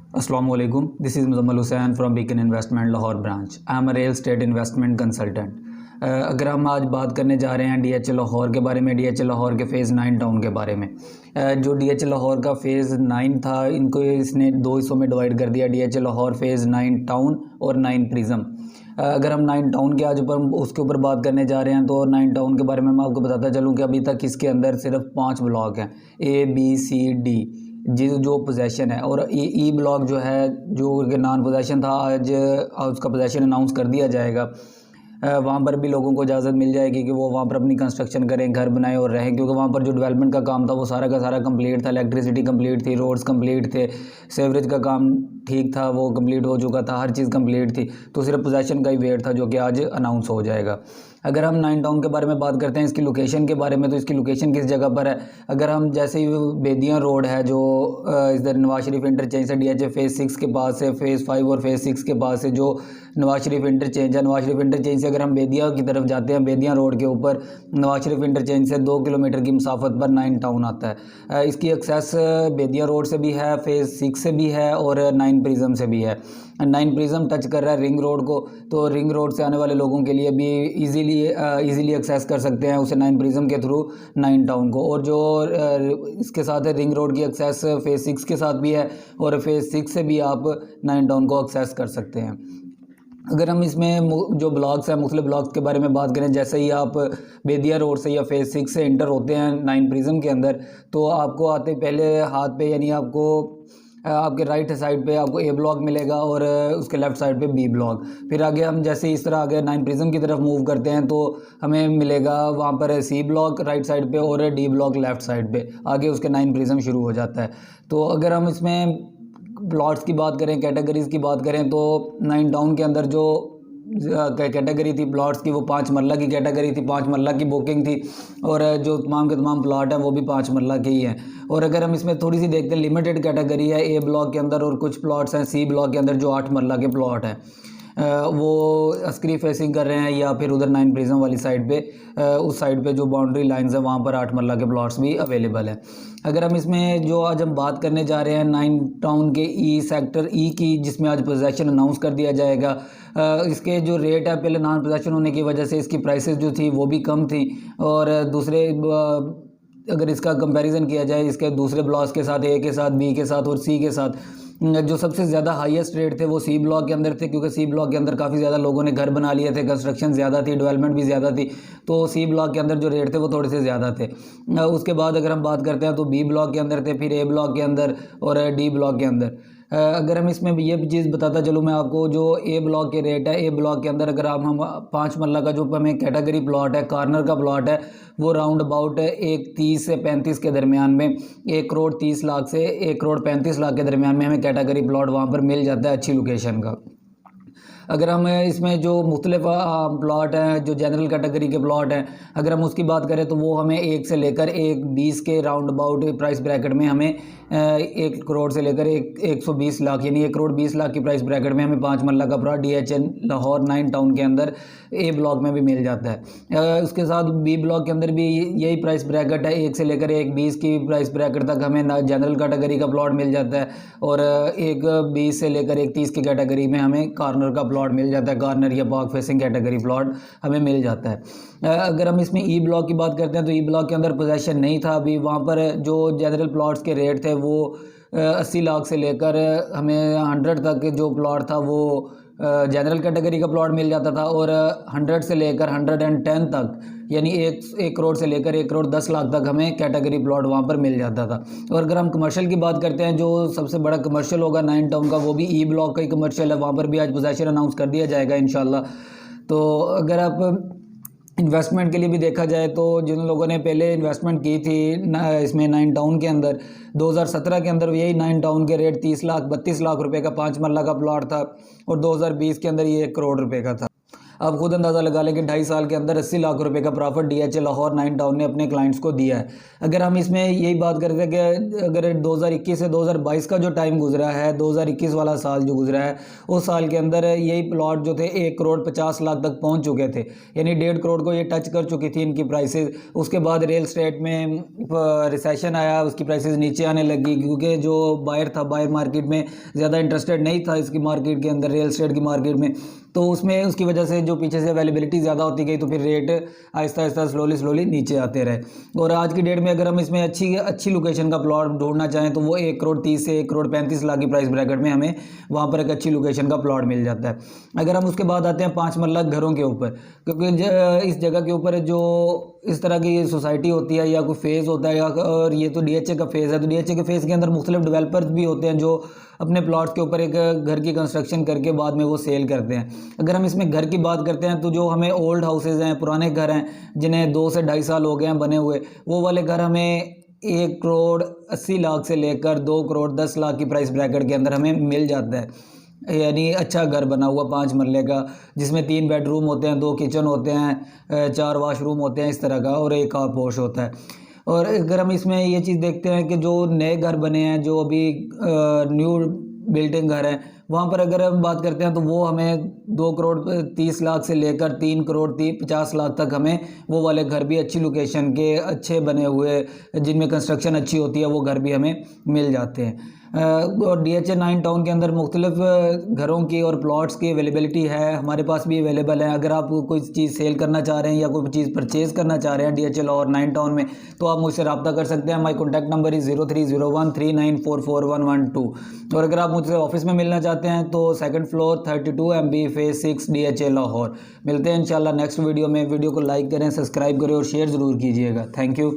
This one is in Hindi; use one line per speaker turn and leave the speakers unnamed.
अस्सलाम वालेकुम, this is Muzammil Hussain from Beacon investment Lahore branch. I am a real estate investment consultant. अगर हम आज बात करने जा रहे हैं DH लाहौर के बारे में, DH लाहौर के फ़ेज़ 9 टाउन के बारे में। जो DH लाहौर का फ़ेज़ 9 था, इनको इसने दो हिस्सों में डिवाइड कर दिया, DH लाहौर फ़ेज़ 9 टाउन और 9 प्रिज़म। अगर हम 9 टाउन के आज ऊपर उसके ऊपर बात करने जा रहे हैं तो 9 टाउन के बारे में मैं आपको बताता चलूँ कि अभी तक इसके अंदर सिर्फ 5 ब्लॉक हैं, A B C D जो पोजेशन है। और ई ब्लॉक जो है, जो नॉन पोजेशन था, आज उसका पोजेशन अनाउंस कर दिया जाएगा। वहाँ पर भी लोगों को इजाज़त मिल जाएगी कि वो वहाँ पर अपनी कंस्ट्रक्शन करें, घर बनाएं और रहें, क्योंकि वहाँ पर जो डेवलपमेंट का काम था वो सारा का सारा कंप्लीट था। इलेक्ट्रिसिटी कंप्लीट थी, रोड्स कंप्लीट थे, सेवरेज का काम ठीक था, वो कंप्लीट हो चुका था, हर चीज़ कंप्लीट थी। तो सिर्फ पोजेशन का ही वेट था जो कि आज अनाउंस हो जाएगा। अगर हम 9 टाउन के बारे में बात करते हैं, इसकी लोकेशन के बारे में, तो इसकी लोकेशन किस जगह पर है। अगर हम जैसे ही बेदियाँ रोड है जो इधर नवाज शरीफ इंटरचेंज से DH फ़ेज़ 6 के पास से, फ़ेज़ 5 और फ़ेज़ 6 के पास से जो नवाज शरीफ इंटरचेंज है, नवाज शरीफ इंटरचेंज से अगर हम बेदिया की तरफ जाते हैं, बेदिया रोड के ऊपर नवाज शरीफ इंटरचेंज से 2 किलोमीटर की मुसाफत पर 9 टाउन आता है। इसकी एक्सेस बेदिया रोड से भी है, फ़ेज़ 6 से भी है और 9 प्रिज़म से भी है। 9 प्रिज़म टच कर रहा है रिंग रोड को, तो रिंग रोड से आने वाले लोगों के लिए भी इजीली एक्सेस कर सकते हैं उसे 9 प्रिज़म के थ्रू 9 टाउन को। और जो इसके साथ है रिंग रोड की एक्सेस फ़ेज़ 6 के साथ भी है और फ़ेज़ 6 से भी आप 9 टाउन को एक्सेस कर सकते हैं। अगर हम इसमें जो ब्लॉक्स हैं, मुख्तलिफ ब्लॉक्स के बारे में बात करें, जैसे ही आप बेदिया रोड से या फ़ेज़ 6 से इंटर होते हैं 9 प्रिज़म के अंदर, तो आपको आते पहले हाथ पे, यानी आपको आपके राइट साइड पे आपको A ब्लॉक मिलेगा और उसके लेफ़्ट साइड पे B ब्लॉक। फिर आगे हम जैसे इस तरह आगे 9 प्रिज़म की तरफ मूव करते हैं तो हमें मिलेगा वहाँ पर C ब्लॉक राइट साइड पे और D ब्लॉक लेफ़्ट साइड पे। आगे उसके 9 प्रिज़म शुरू हो जाता है। तो अगर हम इसमें प्लॉट्स की बात करें, कैटेगरीज़ की बात करें, तो 9 टाउन के अंदर जो कैटेगरी थी प्लॉट्स की, वो 5 मरला की कैटेगरी थी, 5 मरला की बुकिंग थी। और जो तमाम के तमाम प्लॉट है वो भी 5 मरला के ही हैं। और अगर हम इसमें थोड़ी सी देखते हैं, लिमिटेड कैटेगरी है A ब्लॉक के अंदर और कुछ प्लॉट्स हैं C ब्लॉक के अंदर जो 8 मरला के प्लॉट हैं। वो अस्करी फेसिंग कर रहे हैं या फिर उधर 9 प्रिज़म वाली साइड पे, उस साइड पे जो बाउंड्री लाइंस है वहाँ पर 8 मरला के प्लॉट्स भी अवेलेबल है। अगर हम इसमें जो आज हम बात करने जा रहे हैं 9 टाउन के सेक्टर E की, जिसमें आज पोजेसन अनाउंस कर दिया जाएगा। इसके जो रेट है, पहले नॉन पोजेसन होने की वजह से इसकी प्राइसेस जो थी वो भी कम थी, और दूसरे अगर इसका कंपैरिजन किया जाए इसके दूसरे ब्लॉक्स के साथ, A के साथ, B के साथ और C के साथ, जो सबसे ज़्यादा हाईएस्ट रेट थे वो C ब्लॉक के अंदर थे, क्योंकि C ब्लॉक के अंदर काफ़ी ज़्यादा लोगों ने घर बना लिए थे, कंस्ट्रक्शन ज़्यादा थी, डेवलपमेंट भी ज़्यादा थी, तो C ब्लॉक के अंदर जो रेट थे वो थोड़े से ज़्यादा थे। उसके बाद अगर हम बात करते हैं तो B ब्लॉक के अंदर थे, फिर A ब्लॉक के अंदर और D ब्लॉक के अंदर। अगर हम इसमें ये चीज़ बताता चलूँ मैं आपको, जो A ब्लॉक के रेट है, A ब्लॉक के अंदर अगर हम 5 मरला का जो हमें कैटेगरी प्लॉट है, कॉर्नर का प्लॉट है, वो राउंड अबाउट 1,30 से 35 के दरमियान में, 1,30,00,000 से 1,35,00,000 के दरमियान में हमें कैटेगरी प्लॉट वहाँ पर मिल जाता है अच्छी लोकेशन का। अगर हम इसमें जो मुख्तलिफ प्लॉट हैं, जो जनरल कैटेगरी के प्लॉट हैं, अगर हम उसकी बात करें तो वो हमें 1 से लेकर 1,20 के राउंड अबाउट प्राइस ब्रैकेट में हमें 1 करोड़ से लेकर 120 लाख, यानी 1,20,00,000 की प्राइस ब्रैकेट में हमें 5 मरला का प्लॉट DH लाहौर 9 टाउन के अंदर A ब्लॉक में भी मिल जाता है। उसके साथ B ब्लॉक के अंदर भी यही प्राइस ब्रैकेट है, 1 से लेकर 1,20 की प्राइस ब्रैकेट तक हमें जनरल कैटेगरी का प्लॉट मिल जाता है, और 1,20 से लेकर 1,30 की कैटेगरी में हमें कॉर्नर का प्लॉट मिल जाता है, कॉर्नर या पार्क फेसिंग कैटेगरी प्लॉट हमें मिल जाता है। अगर हम इसमें E ब्लॉक की बात करते हैं तो E ब्लॉक के अंदर पोजेसन नहीं था अभी, वहाँ पर जो जनरल प्लॉट्स के रेट थे वो 80 लाख से लेकर हमें 100 तक जो प्लॉट था वो जनरल कैटेगरी का प्लॉट मिल जाता था, और 100 से लेकर 110 तक, यानी 1 करोड़ से लेकर 1,10,00,000 तक हमें कैटेगरी प्लॉट वहाँ पर मिल जाता था। और अगर हम कमर्शियल की बात करते हैं, जो सबसे बड़ा कमर्शियल होगा 9 टाउन का, वो भी E ब्लॉक का ही कमर्शियल है, वहाँ पर भी आज पोजेसन अनाउंस कर दिया जाएगा इंशाल्लाह। तो अगर आप इन्वेस्टमेंट के लिए भी देखा जाए तो जिन लोगों ने पहले इन्वेस्टमेंट की थी इसमें 9 टाउन के अंदर, 2017 के अंदर यही 9 टाउन के रेट 30 लाख 32 लाख रुपए का 5 मरला का प्लॉट था, और 2020 के अंदर ये 1 करोड़ रुपए का था। आप खुद अंदाज़ा लगा लें कि 2.5 साल के अंदर 80 लाख रुपए का प्रॉफिट डीएचए लाहौर 9 टाउन ने अपने क्लाइंट्स को दिया है। अगर हम इसमें यही बात करते हैं कि अगर 2021 से 2022 का जो टाइम गुजरा है, 2021 वाला साल जो गुजरा है, उस साल के अंदर यही प्लॉट जो थे 1 करोड़ 50 लाख तक पहुंच चुके थे, यानी 1.5 करोड़ को ये टच कर चुकी थी इनकी प्राइसेस। उसके बाद रियल स्टेट में रिसेशन आया, उसकी प्राइसेस नीचे आने लगी, क्योंकि जो बायर था, बायर मार्केट में ज़्यादा इंटरेस्टेड नहीं था इसकी मार्केट के अंदर, रियल स्टेट की मार्केट में, तो उसमें उसकी वजह से जो पीछे से अवेलेबिलिटी ज़्यादा होती गई, तो फिर रेट आहिस्ता आहिस्ता स्लोली नीचे आते रहे। और आज की डेट में अगर हम इसमें अच्छी लोकेशन का प्लॉट ढूंढना चाहें तो वो 1 करोड़ 30 से 1 करोड़ 35 लाख की प्राइस ब्रैकेट में हमें वहाँ पर एक अच्छी लोकेशन का प्लॉट मिल जाता है। अगर हम उसके बाद आते हैं 5 मरला घरों के ऊपर, क्योंकि इस जगह के ऊपर जो इस तरह की सोसाइटी होती है या कोई फेज़ होता है, या और ये तो डीएचए का फेज़ है, तो डीएचए के फेज़ के अंदर मुख्तलिफ डेवलपर्स भी होते हैं जो अपने प्लॉट्स के ऊपर एक घर की कंस्ट्रक्शन करके बाद में वो सेल करते हैं। अगर हम इसमें घर की बात करते हैं तो जो हमें ओल्ड हाउसेज हैं, पुराने घर हैं जिन्हें 2 से 2.5 साल हो गए हैं बने हुए, वो वाले घर हमें 1 करोड़ 80 लाख से लेकर 2 करोड़ 10 लाख की प्राइस ब्रैकेट के अंदर हमें मिल जाता है। यानी अच्छा घर बना हुआ 5 मरले का, जिसमें 3 बेडरूम होते हैं, 2 किचन होते हैं, 4 वाशरूम होते हैं इस तरह का, और 1 कार पोर्च होता है। और अगर हम इसमें ये चीज़ देखते हैं कि जो नए घर बने हैं, जो अभी न्यू बिल्डिंग घर हैं, वहाँ पर अगर हम बात करते हैं तो वो हमें 2 करोड़ 30 लाख से लेकर 3 करोड़ 50 लाख तक हमें वो वाले घर भी अच्छी लोकेशन के, अच्छे बने हुए, जिनमें कंस्ट्रक्शन अच्छी होती है, वो घर भी हमें मिल जाते हैं। और डीएचए 9 टाउन के अंदर मुख्तलिफ घरों की और प्लॉट्स की अवेलेबिलिटी है, हमारे पास भी अवेलेबल है। अगर आप कोई चीज़ सेल करना चाह रहे हैं या कोई चीज़ परचेज़ करना चाह रहे हैं डीएचए लाहौर 9 टाउन में, तो आप मुझसे रब्ता कर सकते हैं। माई कॉन्टैक्ट नंबर इज़ 030139444112। और अगर आप मुझसे ऑफिस में मिलना चाहते हैं तो 2nd floor 32 MB phase 6 DHA Lahore. मिलते हैं इंशाल्लाह नेक्स्ट वीडियो में। वीडियो को लाइक करें, सब्सक्राइब करें और शेयर ज़रूर कीजिएगा। Thank you.